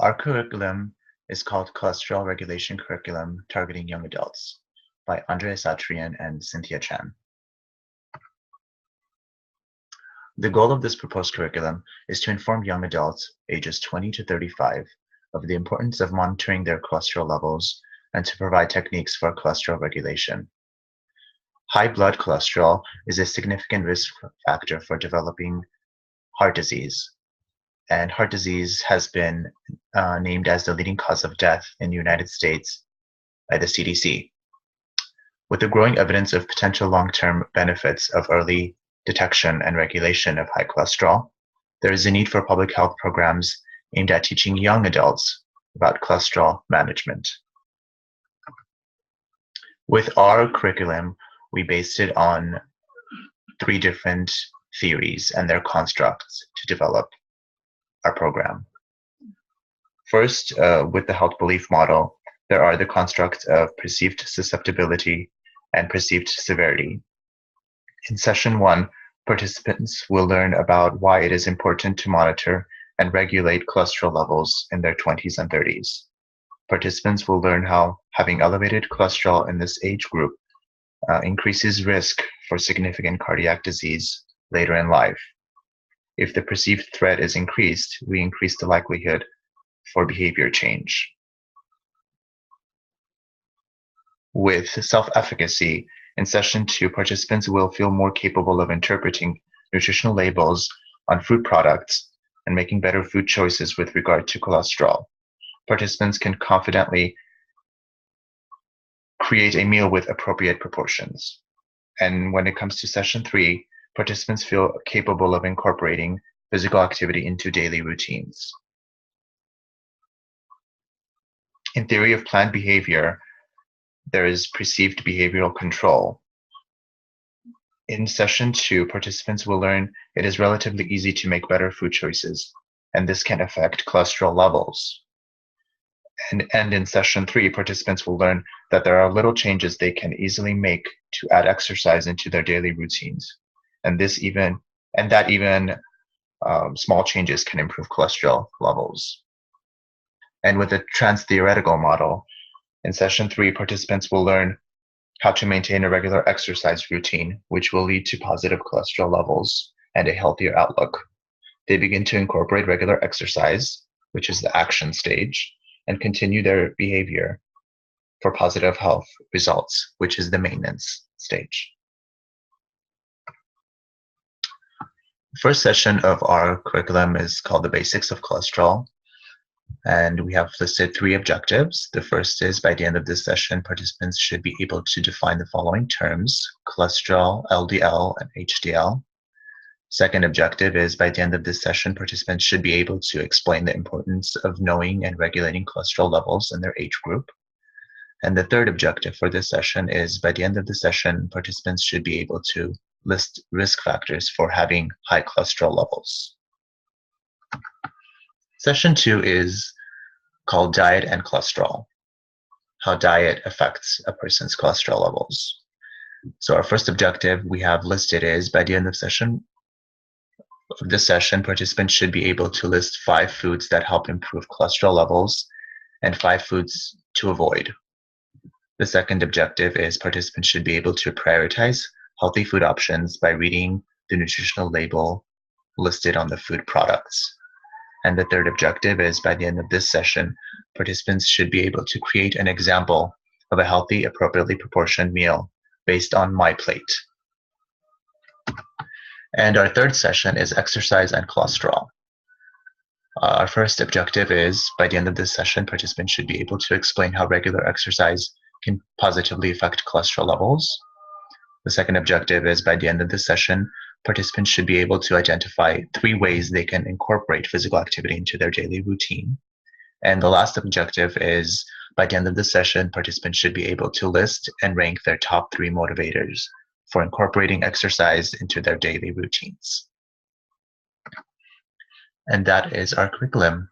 Our curriculum is called Cholesterol Regulation Curriculum Targeting Young Adults by Andrea Satrian and Cynthia Chan. The goal of this proposed curriculum is to inform young adults ages 20 to 35 of the importance of monitoring their cholesterol levels and to provide techniques for cholesterol regulation. High blood cholesterol is a significant risk factor for developing heart disease, and heart disease has been named as the leading cause of death in the United States by the CDC. With the growing evidence of potential long-term benefits of early detection and regulation of high cholesterol, there is a need for public health programs aimed at teaching young adults about cholesterol management. With our curriculum, we based it on 3 different theories and their constructs to develop our program. First, with the health belief model, there are the constructs of perceived susceptibility and perceived severity. In session 1, participants will learn about why it is important to monitor and regulate cholesterol levels in their 20s and 30s. Participants will learn how having elevated cholesterol in this age group increases risk for significant cardiac disease later in life. If the perceived threat is increased, we increase the likelihood for behavior change. With self-efficacy, in session 2, participants will feel more capable of interpreting nutritional labels on food products and making better food choices with regard to cholesterol. Participants can confidently create a meal with appropriate proportions. And when it comes to session 3, participants feel capable of incorporating physical activity into daily routines. In theory of planned behavior, there is perceived behavioral control. In session 2, participants will learn it is relatively easy to make better food choices, and this can affect cholesterol levels. And in session 3, participants will learn that there are little changes they can easily make to add exercise into their daily routines, and that even small changes can improve cholesterol levels. And with the trans-theoretical model, in session 3, participants will learn how to maintain a regular exercise routine, which will lead to positive cholesterol levels and a healthier outlook. They begin to incorporate regular exercise, which is the action stage, and continue their behavior for positive health results, which is the maintenance stage. The first session of our curriculum is called The Basics of Cholesterol, and we have listed 3 objectives. The first is, by the end of this session, participants should be able to define the following terms: cholesterol, LDL, and HDL. Second objective is, by the end of this session, participants should be able to explain the importance of knowing and regulating cholesterol levels in their age group. And the third objective for this session is, by the end of the session, participants should be able to list risk factors for having high cholesterol levels. Session 2 is called Diet and Cholesterol, how diet affects a person's cholesterol levels. So our first objective we have listed is, by the end of this session, participants should be able to list 5 foods that help improve cholesterol levels and 5 foods to avoid. The second objective is participants should be able to prioritize healthy food options by reading the nutritional label listed on the food products. And the third objective is, by the end of this session, participants should be able to create an example of a healthy, appropriately proportioned meal based on MyPlate. And our third session is Exercise and Cholesterol. Our first objective is, by the end of this session, participants should be able to explain how regular exercise can positively affect cholesterol levels. The second objective is, by the end of this session, participants should be able to identify 3 ways they can incorporate physical activity into their daily routine. And the last objective is, by the end of this session, participants should be able to list and rank their top 3 motivators for incorporating exercise into their daily routines. And that is our curriculum.